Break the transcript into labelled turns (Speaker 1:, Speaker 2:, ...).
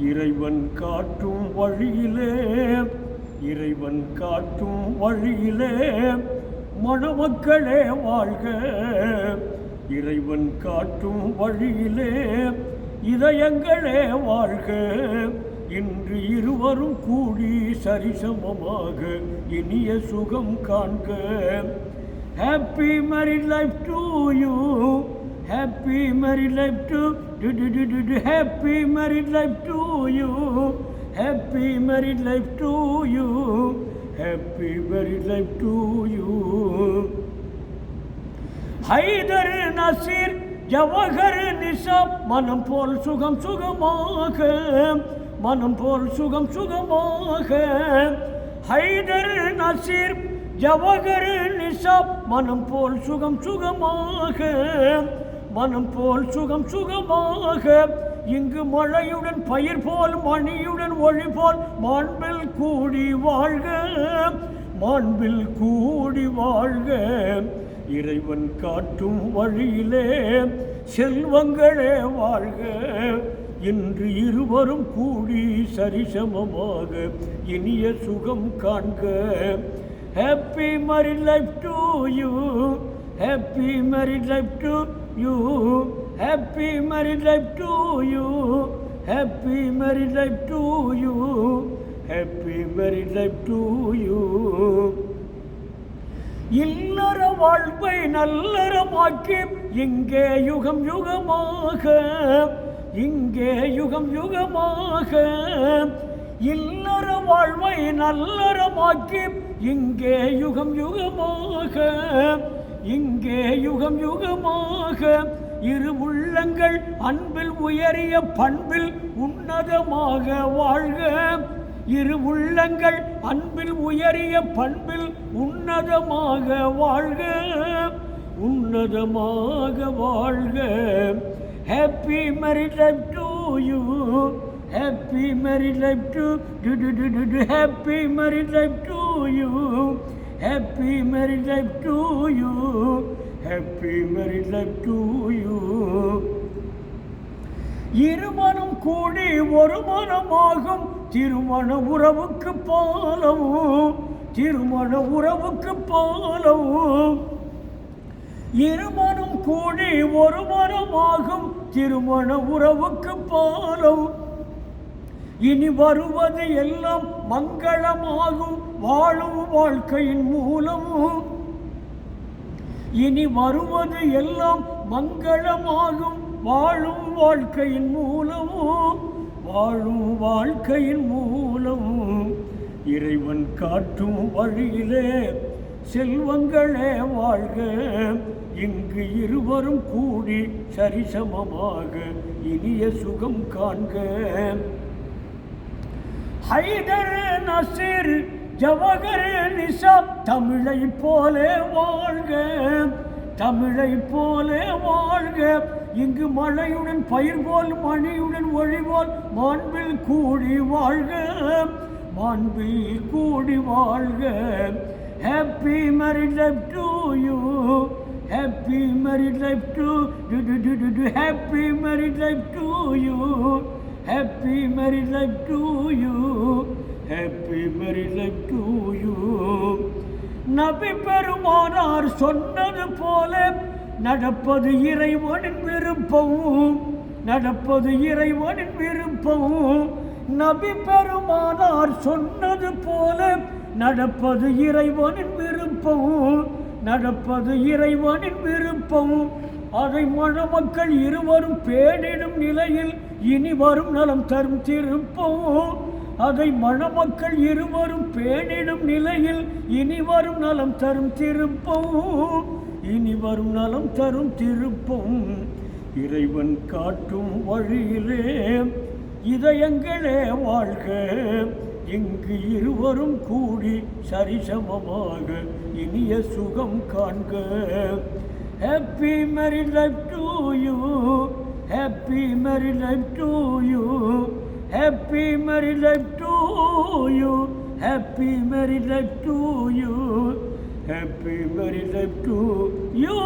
Speaker 1: இறைவன் காட்டும் வழியிலே இறைவன் காட்டும் வழியிலே மணமக்களே வாழ்க. இறைவன் காட்டும் வழியிலே இதயங்களே வாழ்க. இன்று இருவரும் கூடி சரிசமமாக இனிய சுகம் காண்க. Happy married life to you. Happy married life to happy married life to you. Happy married life to you. Happy married life to you. Haider Nazeer Jawahar Nisab மனம் போல் சுகம் சுகமாக. மனம் போல் சுகம் சுகமாக. ஹைதர் நசீர் ஜவஹர் நிசாப் மனம் போல் சுகம் சுகமாக. மனம் போல் சுகம் சுகமாக. இங்கு மழையுடன் பயிர் போல் மணியுடன் ஒளி போல் மாண்பில் கூடி வாழ்க. மாண்பில் கூடி வாழ்க. இறைவன் காட்டும் வழியிலே செல்வங்களே வாழ்க. இன்று இருவரும் கூடி சரிசமமாக இனிய சுகம் காண்க. Happy married life to you. Happy married life to you. Happy married life to you. Happy married life to you. Happy married life to you. இல்லற வாழ்வை நல்லறமாக்கி இங்கே யுகம் யுகமாக. இங்கே யுகம் யுகமாக. இல்லற வாழ்வை நல்லறமாக்கி இங்கே யுகம் யுகமாக. இங்கே யுகம் யுகமாக. இரு உள்ளங்கள் அன்பில் உயரிய பண்பில் உன்னதமாக வாழ்க. இரு உள்ளங்கள் அன்பில் உயரிய பண்பில் உன்னதமாக வாழ்க. உன்னதமாக வாழ்க. Happy married life to you. Happy married life to happy married life to you. Happy married life to you. Happy married life to you. இருமனம் கூடி ஒரு மனமாகும் திருமண உறவுக்கு பாலவும். திருமண உறவுக்கு பாலவும். இருமனம் கூடி ஒரு மனமாகும் திருமண உறவுக்கு பாலவும். இனி வருவது எல்லாம் மங்களமாகும் வாழும் வாழ்க்கையின் மூலமும். இனி வருவது எல்லாம் மங்களமாகும் வாழும் வாழ்க்கையின் மூலமும். வாழும் வாழ்க்கையின் மூலமும். இறைவன் காட்டும் வழியிலே செல்வங்களே வாழ்க. இங்கு இருவரும் கூடி சரிசமமாக இனிய சுகம் காண்க. ஹைதர் நசீர் ஜவஹர் நிசாப் தமிழை போலே வாழ்க. தமிழை போலே வாழ்க. இங்கு மழையுடன் பயிர் போல் மணியுடன் ஒளி போல் மாண்பில் கூடி வாழ்க. மாண்பில் கூடி வாழ்க. Happy married life to you. Happy married life to happy married life to you. Happy married life to you. Happy married life to you. நபி பெருமானார் சொன்னது போல நடப்பது இறைவனின் விருப்பமும். நடப்பது இறைவனின் விருப்பமும். நபி பெருமானார் சொன்னது போல நடப்பது இறைவனின் விருப்பமும். நடப்பது இறைவனின் விருப்பமும். அதை மணமக்கள் இருவரும் பேணிடும் நிலையில் இனி வரும் நலம் தரும் திருப்பமும். அதை மணமக்கள் இருவரும் பேணிடும் நிலையில் இனி வரும் நலம் தரும் திருப்பமும். இனி வரும் நலம் தரும் திருப்பம். இறைவன் காட்டும் வழியிலே இதயங்களே வாழ்க. இங்கு இருவரும் கூடி சரிசமமாக இனிய சுகம் காண்க. Happy married life to you. Happy married life to you. Happy married life to you. Happy married life to you. Happy married life to you.